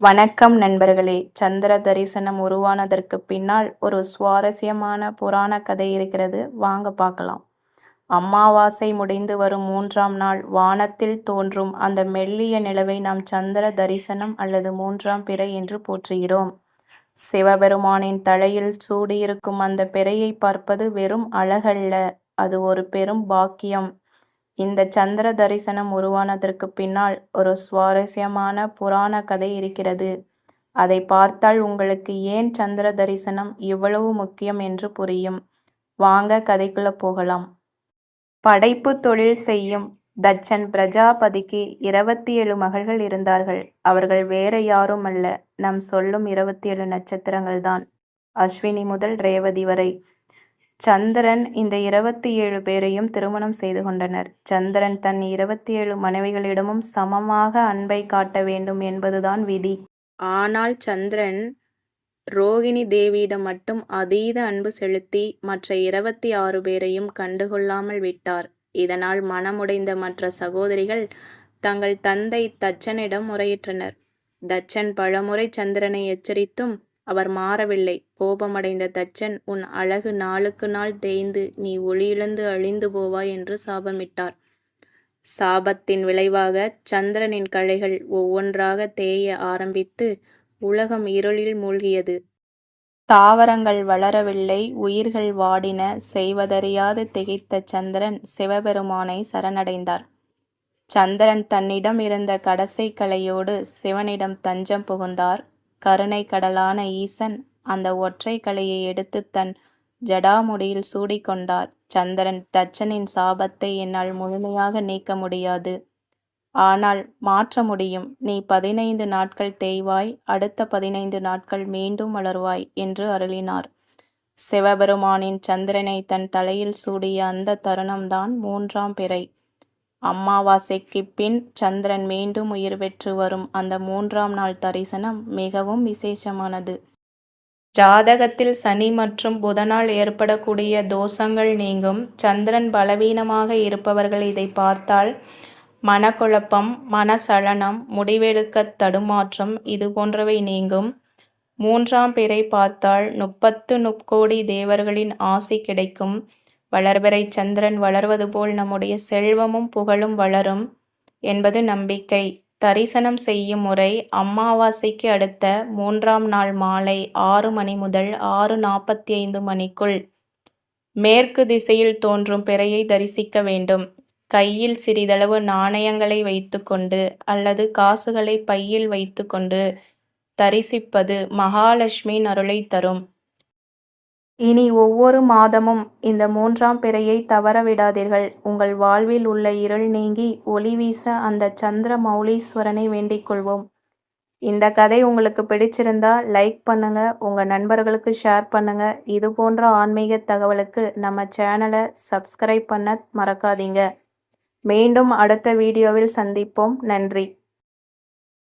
வணக்கம் நண்பர்களே! சந்திர தரிசனம் உருவானதற்கு பின்னால் ஒரு சுவாரஸ்யமான புராண கதை இருக்கிறது. வாங்க பார்க்கலாம். அமாவாசை முடிந்து வரும் 3ஆம் நாள் வானத்தில் தோன்றும் அந்த மெல்லிய நிலவை நாம் சந்திர தரிசனம் அல்லது 3ஆம் பிறை என்று போற்றுகிறோம். சிவபெருமானின் தலையில் சூடியிருக்கும் அந்த பிறையை பார்ப்பது வெறும் அழகல்ல, அது ஒரு பெரும் பாக்கியம். இந்த சந்திர தரிசனம் உருவானதற்கு பின்னால் ஒரு சுவாரஸ்யமான புராண கதை இருக்கிறது. அதை பார்த்தால் உங்களுக்கு ஏன் சந்திர தரிசனம் இவ்வளவு முக்கியம் என்று புரியும். வாங்க கதைக்குள்ள போகலாம். படைப்பு தொழில் செய்யும் தட்சன் பிரஜாபதிக்கு 27 மகள்கள் இருந்தார்கள். அவர்கள் வேற யாரும் அல்ல, நம் சொல்லும் 27 நட்சத்திரங்கள்தான். அஸ்வினி முதல் ரேவதி வரை. சந்திரன் இந்த 27 பேரையும் திருமணம் செய்து கொண்டனர். சந்திரன் தன் 27 மனைவிகளிடமும் சமமாக அன்பை காட்ட வேண்டும் என்பதுதான் விதி. ஆனால் சந்திரன் ரோகிணி தேவியிடம் மட்டும் அதீத அன்பு செலுத்தி மற்ற 26 பேரையும் கண்டுகொள்ளாமல் விட்டார். இதனால் மனமுடைந்த மற்ற சகோதரிகள் தங்கள் தந்தை தட்சனிடம் முறையிட்டனர். தட்சன் பலமுறை சந்திரனை எச்சரித்தும் அவர் மாறவில்லை. கோபமடைந்த தட்சன், உன் அழகு நாளுக்கு நாள் தேய்ந்து நீ ஒளியிழந்து அழிந்து போவாய் என்று சாபமிட்டார். சாபத்தின் விளைவாக சந்திரனின் கலைகள் ஒவ்வொன்றாக தேய ஆரம்பித்து உலகம் இருளில் மூழ்கியது. தாவரங்கள் வளரவில்லை, உயிர்கள் வாடின. செய்வதறியாது திகைத்த சந்திரன் சிவபெருமானை சரணடைந்தார். சந்திரன் தன்னிடம் இருந்த கடைசி கலையோடு சிவனிடம் தஞ்சம் புகுந்தார். கருணை கடலான ஈசன் அந்த ஒற்றை கலையை எடுத்து தன் ஜடாமுடியில் சூடிக்கொண்டார். சந்திரன், தட்சனின் சாபத்தை என்னால் முழுமையாக நீக்க முடியாது, ஆனால் மாற்ற முடியும். நீ 15 நாட்கள் தேய்வாய், அடுத்த 15 நாட்கள் மீண்டும் வளர்வாய் என்று அருளினார். சிவபெருமானின் சந்திரனை தன் தலையில் சூடிய அந்த தருணம்தான் 3ஆம் பிறை. அமாவாசைக்கு பின் சந்திரன் மீண்டும் உயிர் பெற்று வரும் அந்த 3ஆம் நாள் தரிசனம் மிகவும் விசேஷமானது. ஜாதகத்தில் சனி மற்றும் புதனால் ஏற்படக்கூடிய தோஷங்கள் நீங்கும். சந்திரன் பலவீனமாக இருப்பவர்கள் இதை பார்த்தால் மனக்குழப்பம், மனசலனம், முடிவெடுக்க தடுமாற்றம் இது போன்றவை நீங்கும். 3ஆம் பிறை பார்த்தால் 30 முக்கோடி தேவர்களின் ஆசி கிடைக்கும். வளர்பிறை சந்திரன் வளர்வது போல் நம்முடைய செல்வமும் புகழும் வளரும் என்பது நம்பிக்கை. தரிசனம் செய்யும் முறை: அமாவாசைக்கு அடுத்த 3ஆம் நாள் மாலை 6 மணி முதல் 6:45 மணிக்குள் மேற்கு திசையில் தோன்றும் பிறையை தரிசிக்க வேண்டும். கையில் சிறிதளவு நாணயங்களை வைத்துக்கொண்டு அல்லது காசுகளை பையில் வைத்துக்கொண்டு தரிசிப்பது மகாலட்சுமியின் அருளை தரும். இனி ஒவ்வொரு மாதமும் இந்த 3ஆம் பிறையை தவற விடாதீர்கள். உங்கள் வாழ்வில் உள்ள இருள் நீங்கி ஒளி வீச அந்த சந்திர மௌலீஸ்வரனை வேண்டிக் கொள்வோம். இந்த கதை உங்களுக்கு பிடிச்சிருந்தா லைக் பண்ணுங்க, உங்க நண்பர்களுக்கு ஷேர் பண்ணுங்க. இது போன்ற ஆன்மீக தகவலுக்கு நம்ம சேனலை சப்ஸ்கிரைப் பண்ண மறக்காதீங்க. மீண்டும் அடுத்த வீடியோவில் சந்திப்போம். நன்றி.